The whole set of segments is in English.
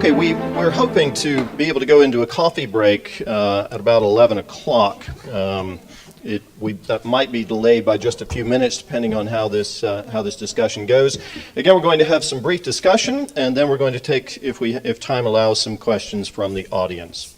Okay, we're hoping to be able to go into a coffee break at about 11 o'clock. That might be delayed by just a few minutes, depending on how this discussion goes. Again, we're going to have some brief discussion, and then we're going to take, if time allows, some questions from the audience.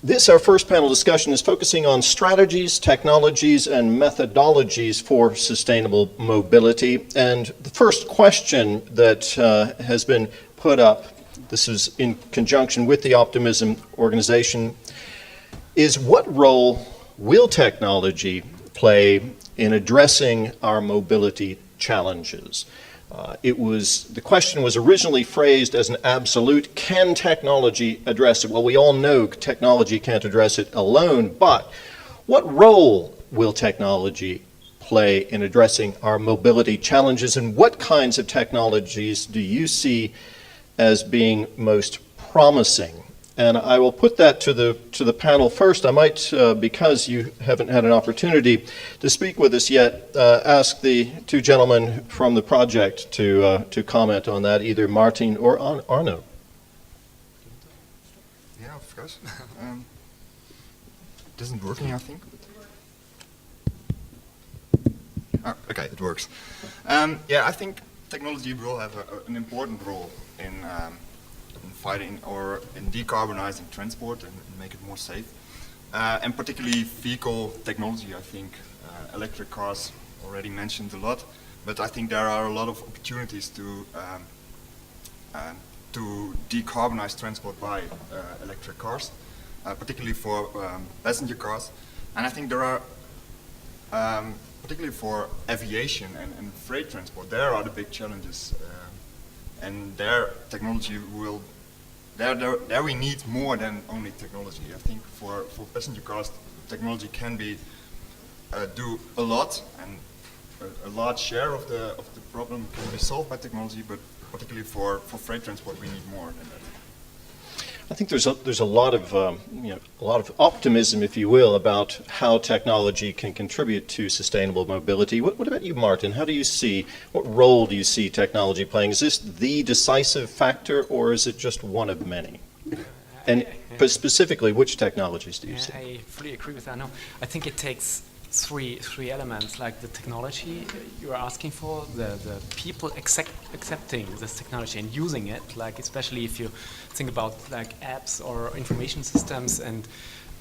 This, our first panel discussion, is focusing on strategies, technologies, and methodologies for sustainable mobility. And the first question that has been put up, this is in conjunction with the OPTIMISM organization, is what role will technology play in addressing our mobility challenges? The question was originally phrased as an absolute, can technology address it? Well, we all know technology can't address it alone, but what role will technology play in addressing our mobility challenges, and what kinds of technologies do you see as being most promising? And I will put that to the panel first. I might, because you haven't had an opportunity to speak with us yet, ask the two gentlemen from the project to comment on that, either Martin or Arno. Yeah, of course. It isn't working, I think. Oh, okay, it works. Yeah, I think technology will have an important role in fighting or in decarbonizing transport and make it more safe. And particularly vehicle technology, I think electric cars already mentioned a lot, but I think there are a lot of opportunities to decarbonize transport by electric cars, particularly for passenger cars. And I think there are, particularly for aviation and freight transport, there are the big challenges. And their technology will There we need more than only technology. I think for passenger cars, technology can do a lot, and a large share of the problem can be solved by technology. But particularly for freight transport, we need more than that. I think there's a lot of optimism, if you will, about how technology can contribute to sustainable mobility. What about you, Martin? What role do you see technology playing? Is this the decisive factor, or is it just one of many? And specifically, which technologies do you see? I fully agree with that. No, I think it takes three elements, like the technology you are asking for, the people accepting this technology and using it, like especially if you think about like apps or information systems, and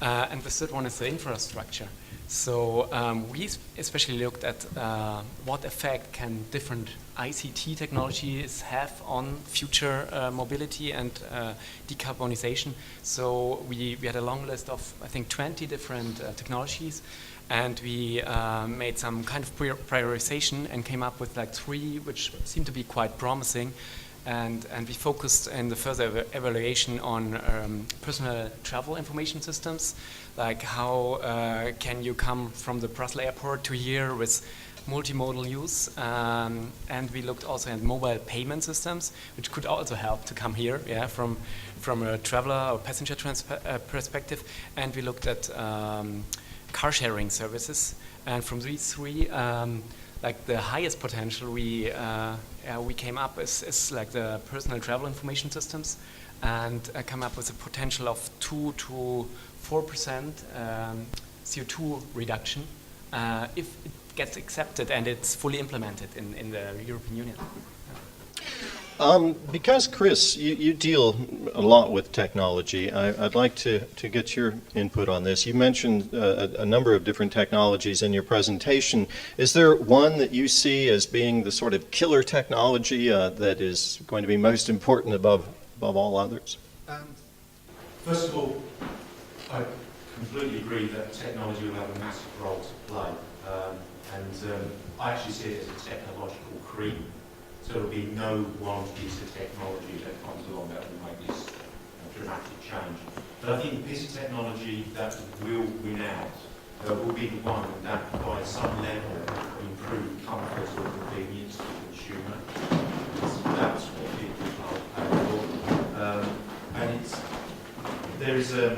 the third one is the infrastructure. So we especially looked at what effect can different ICT technologies have on future mobility and decarbonization. So we had a long list of, I think, 20 different technologies, and we made some kind of prioritization and came up with like 3 which seem to be quite promising, and we focused in the further evaluation on personal travel information systems, like how can you come from the Brussels airport to here with multimodal use, and we looked also at mobile payment systems, which could also help to come here, yeah, from a traveler or passenger perspective, and we looked at car sharing services, and from these 3, like the highest potential we came up is like the personal travel information systems, and come up with a potential of 2 to 4% CO2 reduction if it gets accepted and it's fully implemented in the European Union. Because, Chris, you deal a lot with technology, I'd like to get your input on this. You mentioned a number of different technologies in your presentation. Is there one that you see as being the sort of killer technology that is going to be most important above all others? First of all, I completely agree that technology will have a massive role to play. I actually see it as a technological cream. So there will be no one piece of technology that comes along that will make this dramatic change. But I think the piece of technology that will win out will be the one that provides some level of improved comfort or convenience to the consumer. That's what people are paying for. And there is a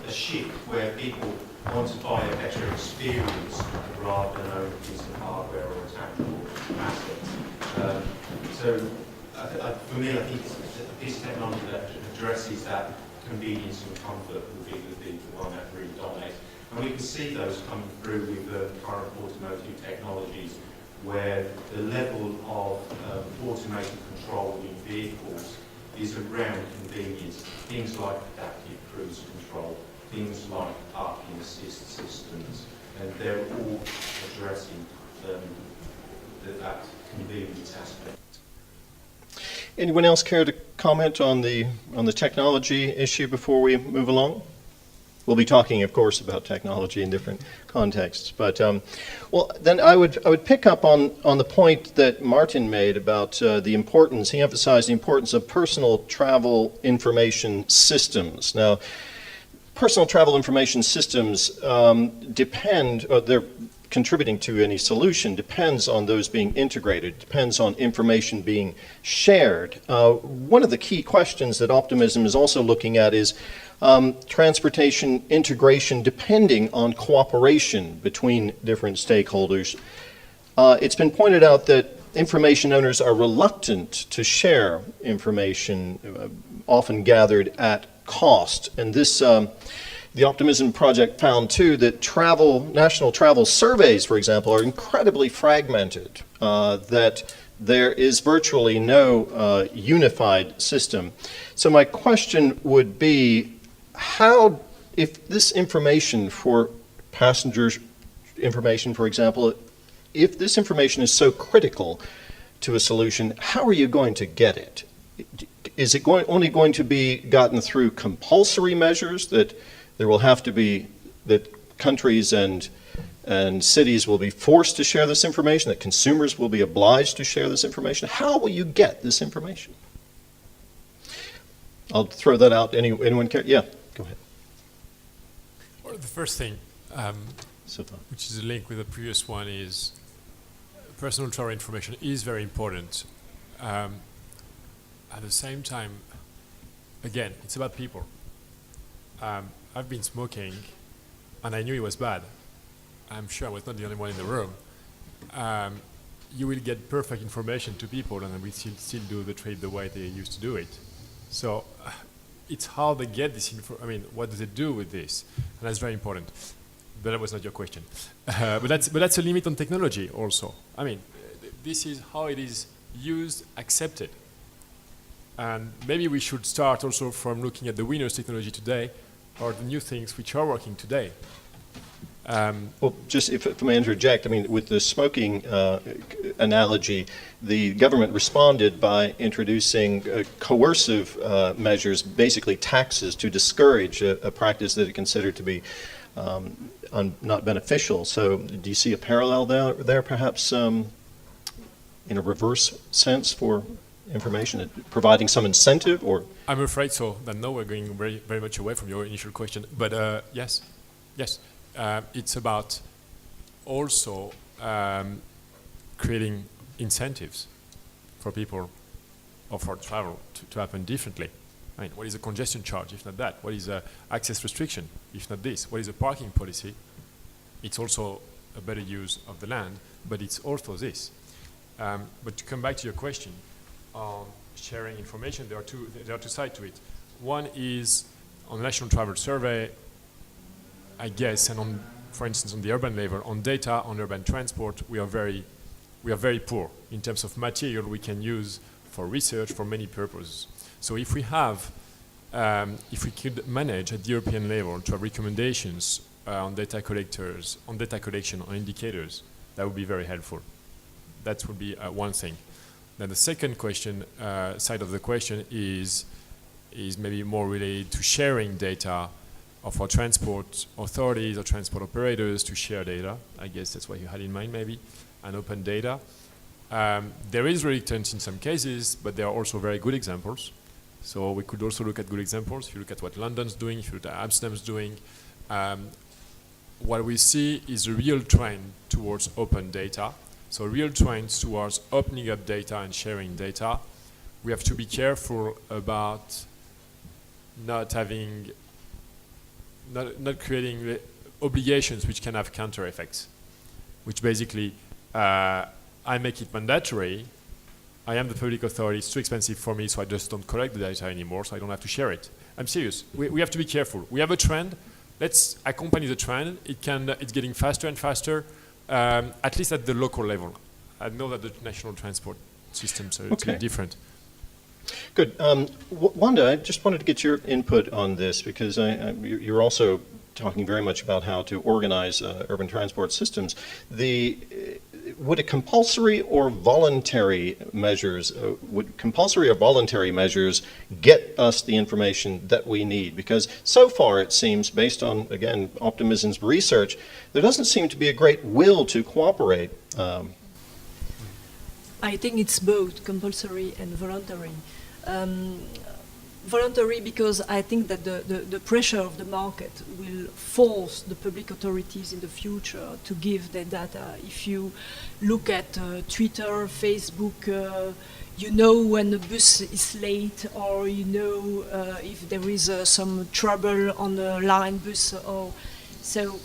shift where people want to buy a better experience rather than own a piece of hardware or a tangible asset. So For me, I think a piece of technology that addresses that convenience and comfort would be the one that really dominates. And we can see those come through with the current automotive technologies, where the level of automated control in vehicles is around convenience. Things like adaptive cruise control, things like parking assist systems, and they're all addressing that convenience aspect. Anyone else care to comment on the technology issue before we move along? We'll be talking, of course, about technology in different contexts. But well, then I would pick up on the point that Martin made about the importance. He emphasized the importance of personal travel information systems. Now, personal travel information systems depend. They're contributing to any solution depends on those being integrated, depends on information being shared. One of the key questions that optimism is also looking at is transportation integration depending on cooperation between different stakeholders. It's been pointed out that information owners are reluctant to share information often gathered at cost, and this the Optimism Project found, too, that national travel surveys, for example, are incredibly fragmented, that there is virtually no unified system. So my question would be, how, if this information for passengers information, for example, if this information is so critical to a solution, how are you going to get it? Is it only going to be gotten through compulsory measures that there will have to be, that countries and cities will be forced to share this information, that consumers will be obliged to share this information? How will you get this information? I'll throw that out. Anyone care? Yeah, go ahead. Well, the first thing, which is a link with the previous one, is personal travel information is very important. At the same time, again, it's about people. I've been smoking, and I knew it was bad. I'm sure I was not the only one in the room. You will get perfect information to people, and we still do the trade the way they used to do it. So it's how they get this info. I mean, what do they do with this? And that's very important. But that was not your question. But that's a limit on technology also. I mean, this is how it is used, accepted. And maybe we should start also from looking at the winners technology today, or the new things which are working today. Well, just if I may interject, I mean, with the smoking analogy, the government responded by introducing coercive measures, basically taxes, to discourage a practice that it considered to be not beneficial. So do you see a parallel there perhaps in a reverse sense for information, providing some incentive? Or I'm afraid so. That now we're going very, very much away from your initial question. But yes. It's about also creating incentives for people or for travel to happen differently. I mean, what is a congestion charge, if not that? What is a access restriction, if not this? What is a parking policy? It's also a better use of the land, but it's also this. But to come back to your question on sharing information, there are two sides to it. One is on National Travel Survey, I guess, and on, for instance, on the urban level, on data, on urban transport, we are very poor in terms of material we can use for research for many purposes. So if we have, if we could manage at the European level to have recommendations on data collectors, on data collection, on indicators, that would be very helpful. That would be one thing. Then the second question, side of the question is maybe more related to sharing data of our transport authorities or transport operators to share data. I guess that's what you had in mind, maybe, and open data. There is reluctance in some cases, but there are also very good examples. So we could also look at good examples. If you look at what London's doing, if you look at Amsterdam's doing, what we see is a real trend towards open data. So real trends towards opening up data and sharing data. We have to be careful about not creating obligations which can have counter effects, which basically I make it mandatory, I am the public authority, it's too expensive for me, so I just don't collect the data anymore, so I don't have to share it. I'm serious. We have to be careful. We have a trend. Let's accompany the trend. It's getting faster and faster, at least at the local level. I know that the national transport systems are different. Good. Wanda, I just wanted to get your input on this because you're also talking very much about how to organize urban transport systems. Would compulsory or voluntary measures get us the information that we need? Because so far it seems, based on, again, Optimism's research, there doesn't seem to be a great will to cooperate. I think it's both compulsory and voluntary. Voluntary because I think that the pressure of the market will force the public authorities in the future to give their data. If you look at Twitter, Facebook, you know when the bus is late, or you know if there is some trouble on the line bus. So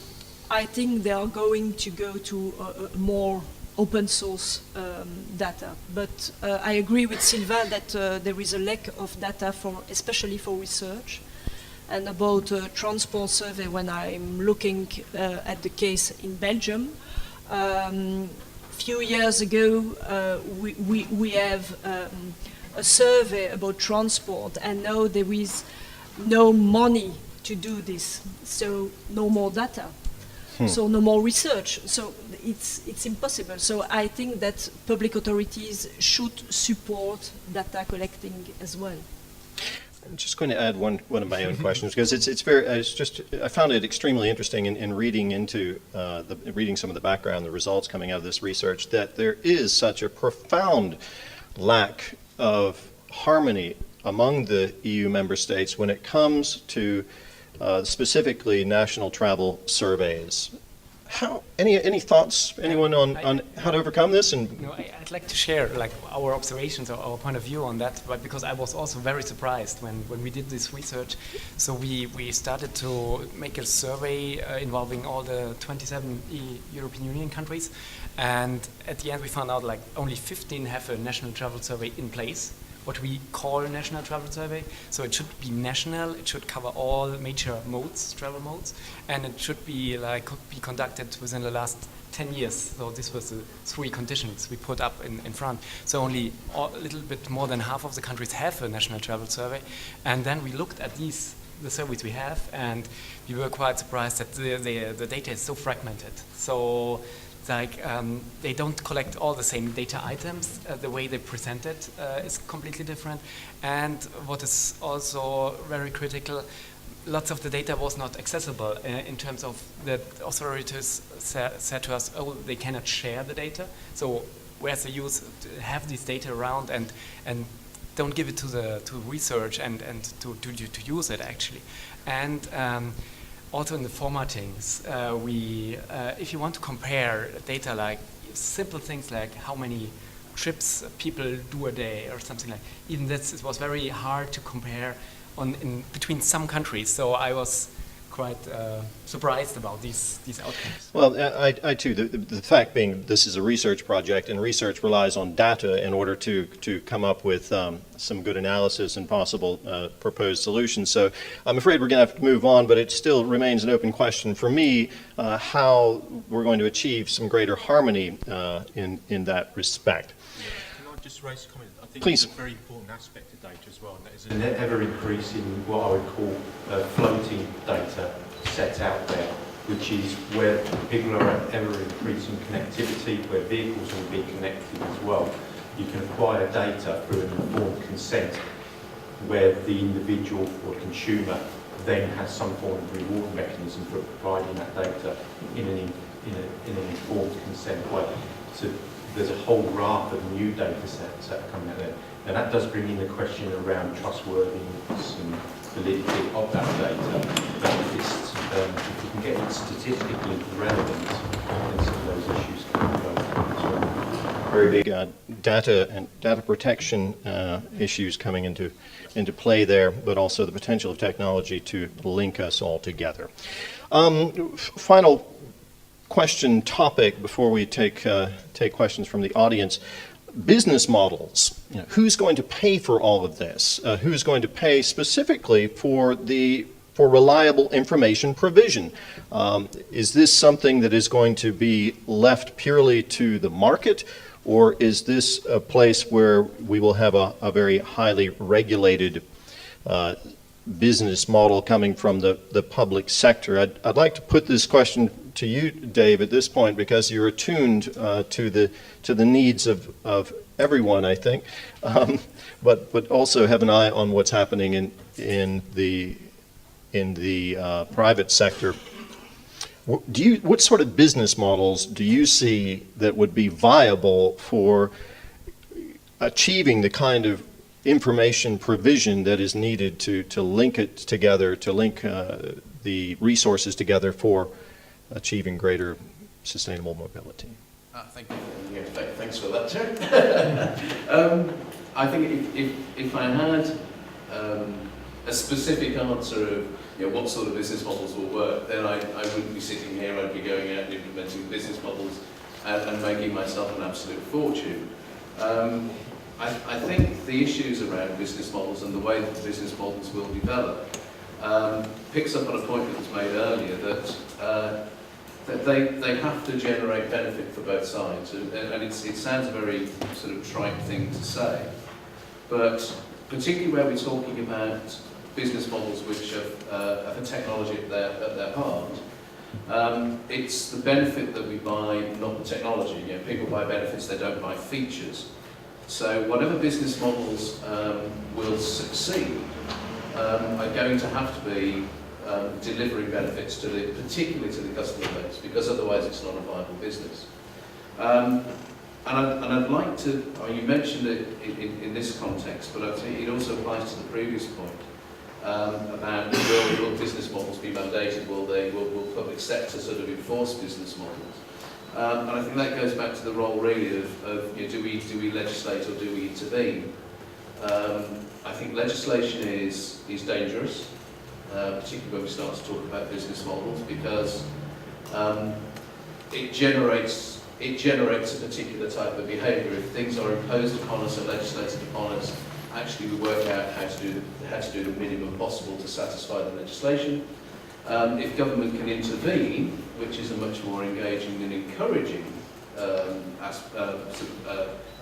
I think they are going to go to a more open source data. But I agree with Sylvain that there is a lack of data, especially for research. And about transport survey, when I'm looking at the case in Belgium, few years ago we have a survey about transport, and now there is no money to do this, so no more data. So no more research. So it's impossible. So I think that public authorities should support data collecting as well. I'm just going to add one of my own questions because I found it extremely interesting in reading into reading some of the background, the results coming out of this research, that there is such a profound lack of harmony among the EU member states when it comes to specifically national travel surveys. Any thoughts, anyone on how to overcome this? And I'd like to share our observations or our point of view on that, but because I was also very surprised when we did this research. So we started to make a survey involving all the 27 European Union countries, and at the end we found out only 15 have a national travel survey in place, what we call a national travel survey. So it should be national, it should cover all major modes, travel modes, and it should be could be conducted within the last 10 years. So this was the 3 conditions we put up in front. So only a little bit more than half of the countries have a national travel survey. And then we looked at the surveys we have, and we were quite surprised that the data is so fragmented. So they don't collect all the same data items. The way they present it is completely different. And what is also very critical, lots of the data was not accessible in terms of the authorities said to us, oh, they cannot share the data. So where's the use to have this data around and don't give it to research and to use it actually. And also in the formattings, if you want to compare data like simple things like how many trips people do a day or something even this, it was very hard to compare between some countries. So I was quite surprised about these outcomes. well, I too. The fact being, this is a research project, and research relies on data in order to come up with some good analysis and possible proposed solutions. So I'm afraid we're going to have to move on, but it still remains an open question for me how we're going to achieve some greater harmony in that respect. Can I just raise a comment? I think Please. it's a very important aspect of data as well, and that is an ever-increasing, what I would call floating data set out there, which is where people are at ever-increasing connectivity, where vehicles will be connected as well. You can acquire data through an informed consent, where the individual or consumer then has some form of reward mechanism for providing that data in an informed consent way. So there's a whole raft of new data sets that are coming out there. Now that does bring in the question around trustworthiness and validity of that data. But if you can get it statistically relevant, then some of those issues can be as well. Very big data and data protection issues coming into play there, but also the potential of technology to link us all together. Final question topic before we take questions from the audience. business models. You know, who's going to pay for all of this? Who's going to pay specifically for reliable information provision? Is this something that is going to be left purely to the market, or is this a place where we will have a very highly regulated business model coming from the public sector? I'd like to put this question to you, Dave, at this point, because you're attuned to the needs of everyone, I think, but also have an eye on what's happening in the private sector. What sort of business models do you see that would be viable for achieving the kind of information provision that is needed to link it together, to link the resources together for achieving greater sustainable mobility? Thank you. Yeah, thanks for that, Terry. I think if I had a specific answer of what sort of business models will work, then I wouldn't be sitting here. I'd be going out and implementing business models and making myself an absolute fortune. I think the issues around business models and the way that business models will develop picks up on a point that was made earlier, that they have to generate benefit for both sides. And it sounds a very sort of trite thing to say, but particularly where we're talking about business models which have a technology at their heart, it's the benefit that we buy, not the technology. People buy benefits, they don't buy features. So whatever business models will succeed are going to have to be delivering benefits particularly to the customer base, because otherwise it's not a viable business. And I'd like to, you mentioned it in this context, but I think it also applies to the previous point about will business models be mandated? Will public sector sort of enforce business models? And I think that goes back to the role really of do we legislate or do we intervene? I think legislation is dangerous, particularly when we start to talk about business models, because it generates a particular type of behaviour. If things are imposed upon us or legislated upon us, actually we work out how to do the minimum possible to satisfy the legislation. If government can intervene, which is a much more engaging and encouraging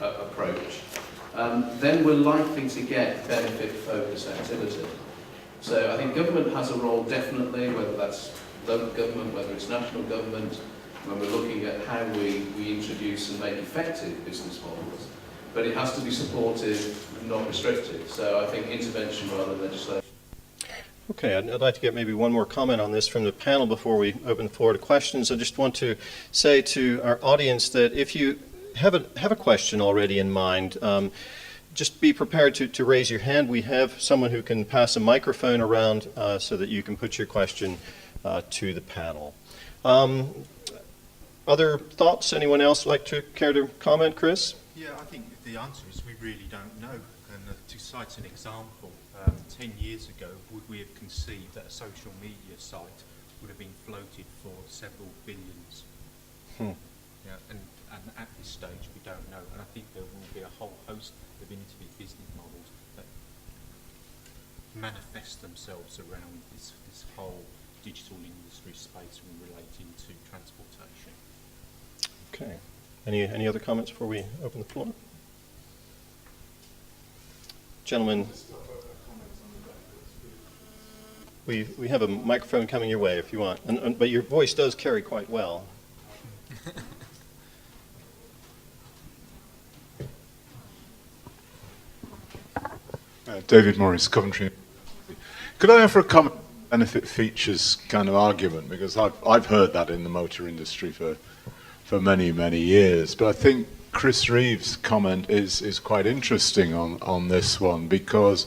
approach, then we're likely to get benefit-focused activity. So I think government has a role definitely, whether that's local government, whether it's national government, when we're looking at how we introduce and make effective business models. But it has to be supportive, not restrictive. So I think intervention rather than legislation. Okay, I'd like to get maybe one more comment on this from the panel before we open the floor to questions. I just want to say to our audience that if you have a question already in mind, just be prepared to raise your hand. We have someone who can pass a microphone around so that you can put your question to the panel. Other thoughts? Anyone else care to comment? Chris? Yeah, I think the answer is we really don't know. And to cite an example, 10 years ago, would we have conceived that a social media site would have been floated for several billions? Yeah, and at this stage, we don't know. And I think there will be a whole host of innovative business models that manifest themselves around this whole digital industry space relating to transportation. Okay. Any other comments before we open the floor? Gentlemen, we have a microphone coming your way if you want, but your voice does carry quite well. David Morris, Coventry. Could I offer a comment on benefit features kind of argument? Because I've heard that in the motor industry for many, many years. But I think Chris Reeves' comment is quite interesting on this one, because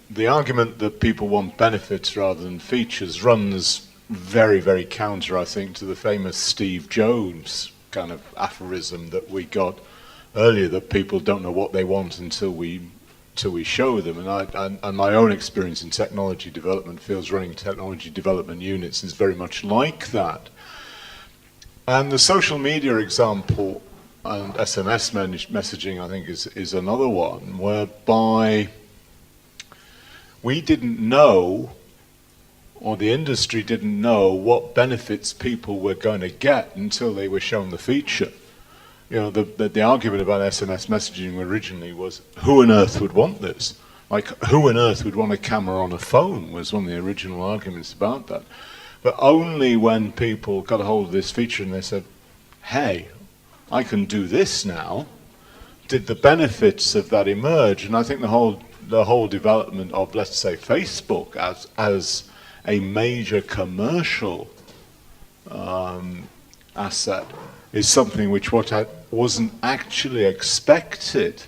the argument that people want benefits rather than features runs very, very counter, I think, to the famous Steve Jobs kind of aphorism that we got earlier, that people don't know what they want until we show them. And my own experience in technology development fields, running technology development units, is very much like that. And the social media example and SMS messaging, I think, is another one, whereby we didn't know, or the industry didn't know, what benefits people were going to get until they were shown the feature. You know, the argument about SMS messaging originally was, who on earth would want this? Like, who on earth would want a camera on a phone was one of the original arguments about that. But only when people got a hold of this feature and they said, hey, I can do this now, did the benefits of that emerge. And I think the whole development of, let's say, Facebook as a major commercial asset is something which wasn't actually expected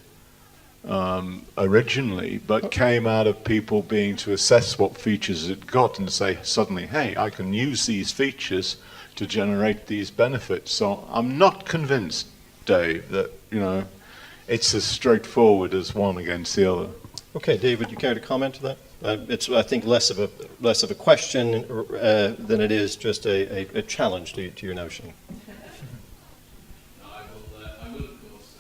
originally, but came out of people being to assess what features it got and say suddenly, hey, I can use these features to generate these benefits. So I'm not convinced, Dave, that, you know, it's as straightforward as one against the other. Okay, Dave, would you care to comment to that? It's, I think, less of a question than it is just a challenge to your notion. I will, of course,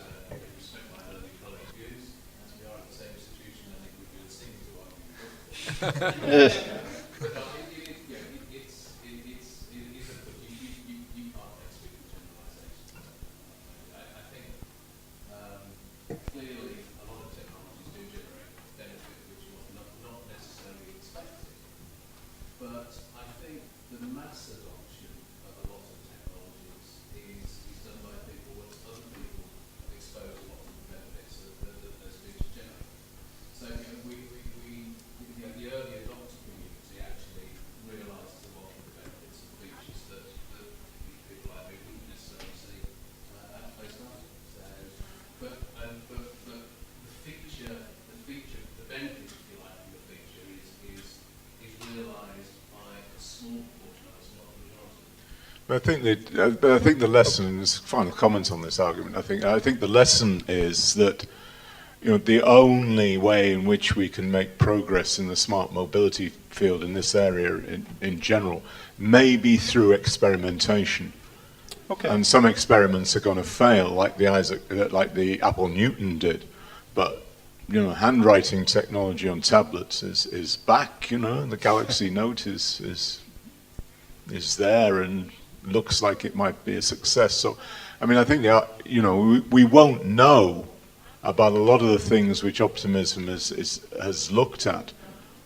respect my early colleagues' views. As we are at the same institution, I think we'd be the same to argue. But you can't speak in generalisations. I think clearly a lot of technologies do generate benefit which was not necessarily expected. But I think the mass adoption of a lot of technologies is done by people once other people expose a lot of the benefits that those features generate. So the early adopter community actually realises a lot of the benefits and features that people like me wouldn't necessarily see at face value. So, but the benefit, if you like, of the feature is realised by a small portion of us, not the majority. But I think the lesson is, final comments on this argument, I think the lesson is that, you know, the only way in which we can make progress in the smart mobility field in this area in general may be through experimentation. Okay. And some experiments are going to fail, like the Apple Newton did. But, you know, handwriting technology on tablets is back. You know, the Galaxy Note is there and looks like it might be a success. So, I mean, I think you know, we won't know about a lot of the things which optimism has looked at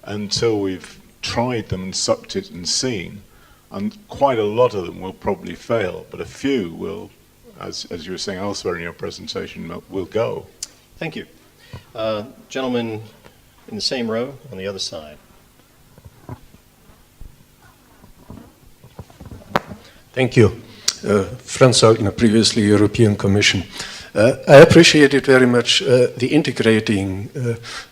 until we've tried them and sucked it and seen. And quite a lot of them will probably fail, but a few will, as you were saying elsewhere in your presentation, will go. Thank you. Gentlemen in the same row on the other side. Thank you. Franz Salgner, previously European Commission. I appreciated very much the integrating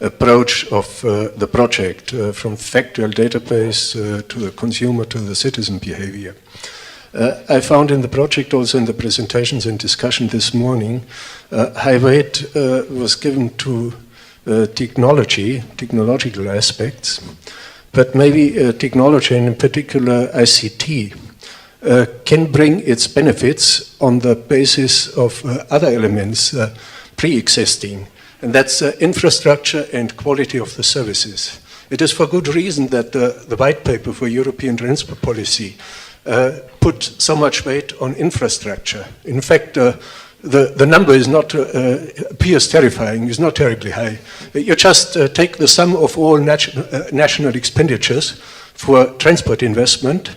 approach of the project from factual database to the consumer to the citizen behavior. I found in the project, also in the presentations and discussion this morning, high weight was given to technological aspects, but maybe technology and in particular ICT can bring its benefits on the basis of other elements pre-existing, and that's infrastructure and quality of the services. It is for good reason that the white paper for European transport policy put so much weight on infrastructure. In fact, the number is not, appears terrifying, is not terribly high. You just take the sum of all national expenditures for transport investment,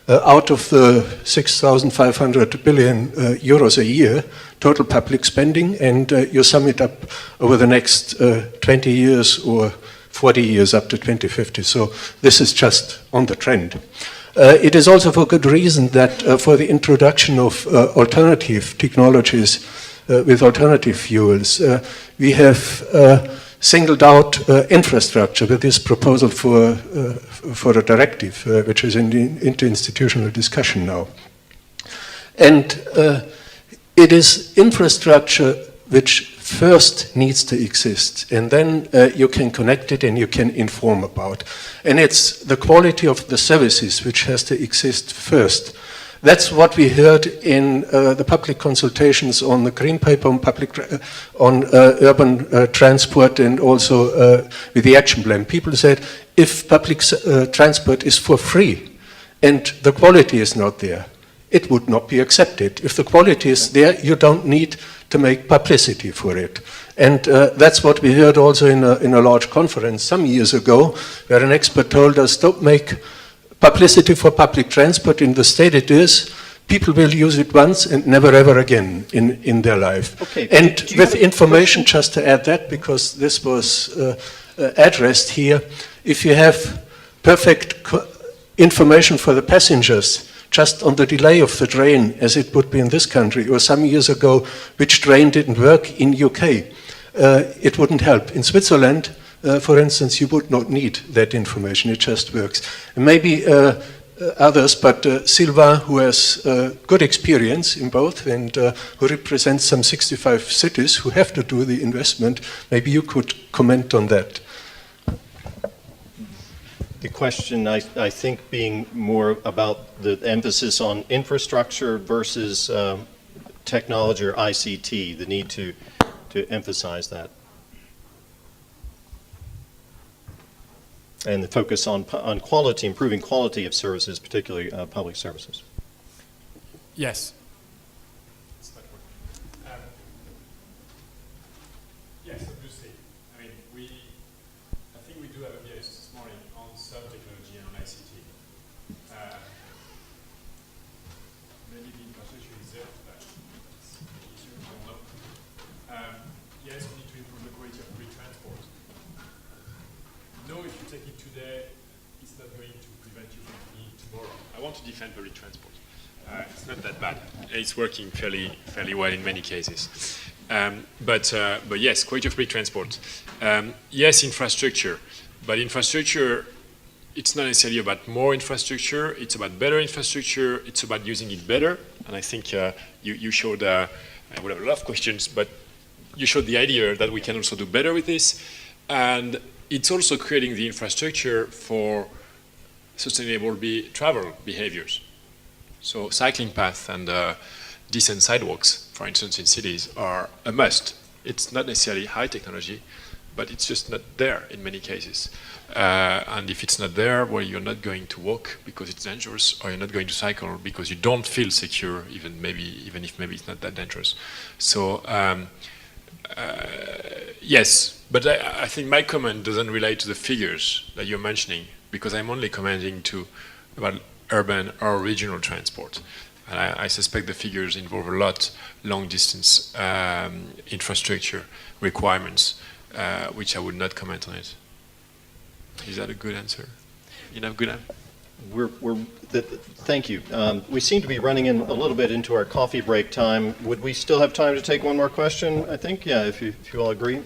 out of the 6,500 billion euros a year, total public spending, and you sum it up over the next 20 years or 40 years up to 2050. So this is just on the trend. It is also for good reason that for the introduction of alternative technologies with alternative fuels, we have singled out infrastructure with this proposal for a directive, which is in the interinstitutional discussion now. And it is infrastructure which first needs to exist, and then you can connect it and you can inform about. And it's the quality of the services which has to exist first. That's what we heard in the public consultations on the Green Paper on urban transport, and also with the action plan. People said, if public transport is for free and the quality is not there, it would not be accepted. If the quality is there, you don't need to make publicity for it. And that's what we heard also in a large conference some years ago, where an expert told us, don't make publicity for public transport in the state it is. People will use it once and never ever again in their life. Okay. And with information, just to add that, because this was addressed here, if you have perfect information for the passengers, just on the delay of the train, as it would be in this country, or some years ago, which train didn't work in UK, it wouldn't help. In Switzerland, for instance, you would not need that information, it just works. And maybe others, but Sylvain, who has good experience in both, and who represents some 65 cities who have to do the investment, maybe you could comment on that. The question, I think, being more about the emphasis on infrastructure versus technology or ICT, the need to emphasize that. And the focus on quality, improving quality of services, particularly public services. Yes. Yes, obviously. I mean, I think we do have a PhD this morning on sub-technology and on ICT. Maybe the infrastructure is there, but it's an issue, I don't know. Yes, we need to improve the quality of public transport. No, if you take it today, it's not going to prevent you from doing it tomorrow. I want to defend public transport. It's not that bad. It's working fairly well in many cases. But yes, quality of public transport. Yes, infrastructure. But infrastructure, it's not necessarily about more infrastructure. It's about better infrastructure. It's about using it better. And I think you showed, I would have a lot of questions, but you showed the idea that we can also do better with this. And it's also creating the infrastructure for sustainable travel behaviors. So cycling paths and decent sidewalks, for instance, in cities are a must. It's not necessarily high technology, but it's just not there in many cases. And if it's not there, well, you're not going to walk because it's dangerous, or you're not going to cycle because you don't feel secure, even if maybe it's not that dangerous. So yes, but I think my comment doesn't relate to the figures that you're mentioning, because I'm only commenting about urban or regional transport. And I suspect the figures involve a lot long-distance infrastructure requirements, which I would not comment on it. Is that a good answer? Enough good answer? Thank you. We seem to be running in a little bit into our coffee break time. Would we still have time to take one more question? I think, yeah, if you all agree.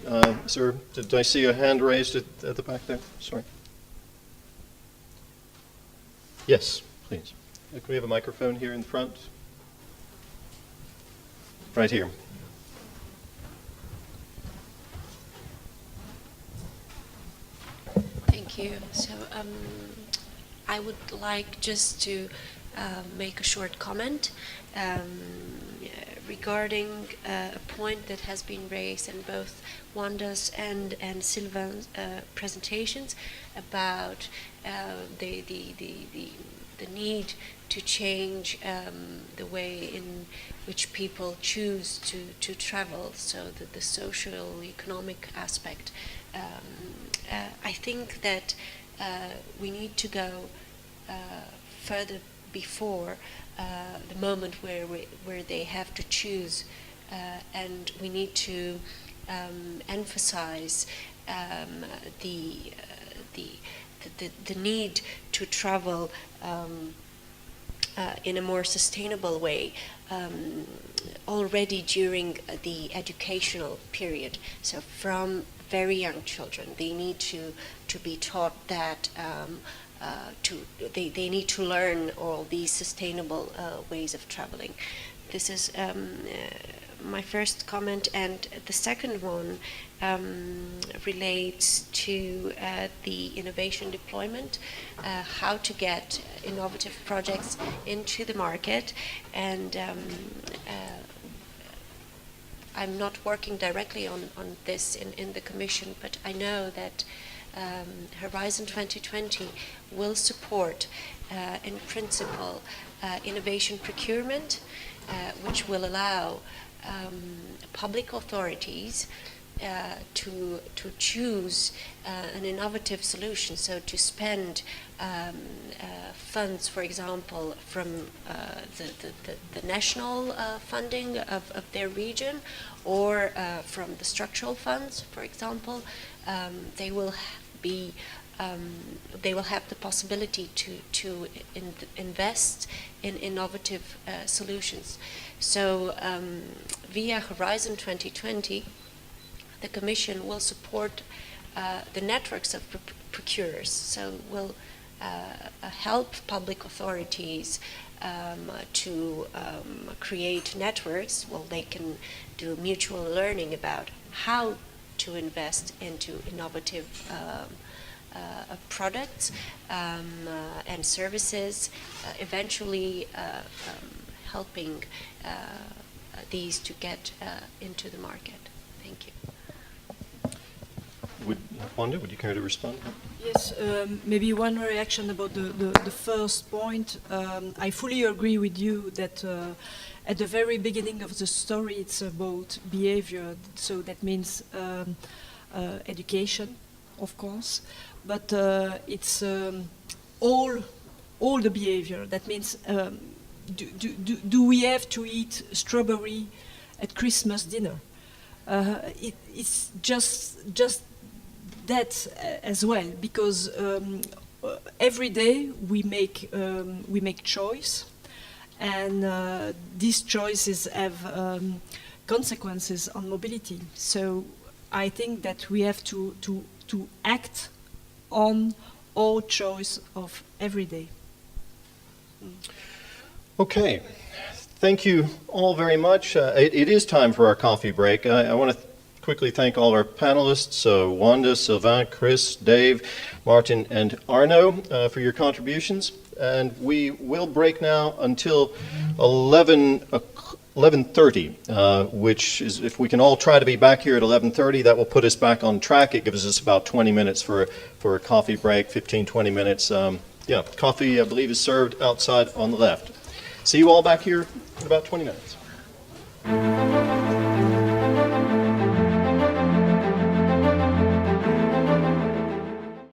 Sir, did I see a hand raised at the back there? Sorry. Yes, please. Can we have a microphone here in front? Right here. Thank you. So I would like just to make a short comment regarding a point that has been raised in both Wanda's and Sylvain's presentations about the need to change the way in which people choose to travel, so that the social, economic aspect. I think that we need to go further before the moment where they have to choose, and we need to emphasize the need to travel in a more sustainable way already during the educational period. So from very young children, they need to be taught that they need to learn all these sustainable ways of traveling. This is my first comment, and the second one relates to the innovation deployment, how to get innovative projects into the market. And I'm not working directly on this in the Commission, but I know that Horizon 2020 will support, in principle, innovation procurement, which will allow public authorities to choose an innovative solution, so to spend funds, for example, from the national funding of their region, or from the structural funds, for example. They will have the possibility to invest in innovative solutions. So via Horizon 2020, the Commission will support the networks of procurers, so will help public authorities to create networks. Well, they can do mutual learning about how to invest into innovative products and services, eventually helping these to get into the market. Thank you. Wanda, would you care to respond? Yes, maybe one reaction about the first point. I fully agree with you that at the very beginning of the story it's about behavior, so that means education, of course, but it's all the behavior. That means do we have to eat strawberry at Christmas dinner? It's just that as well, because every day we make choice, and these choices have consequences on mobility. So I think that we have to act on all choice of every day. Okay. Thank you all very much. It is time for our coffee break. I want to quickly thank all our panelists, Wanda, Sylvain, Chris, Dave, Martin, and Arno for your contributions. And we will break now until 11:30, which is, if we can all try to be back here at 11:30, that will put us back on track. It gives us about 20 minutes for a coffee break, 15, 20 minutes. Coffee, I believe, is served outside on the left. See you all back here in about 20 minutes.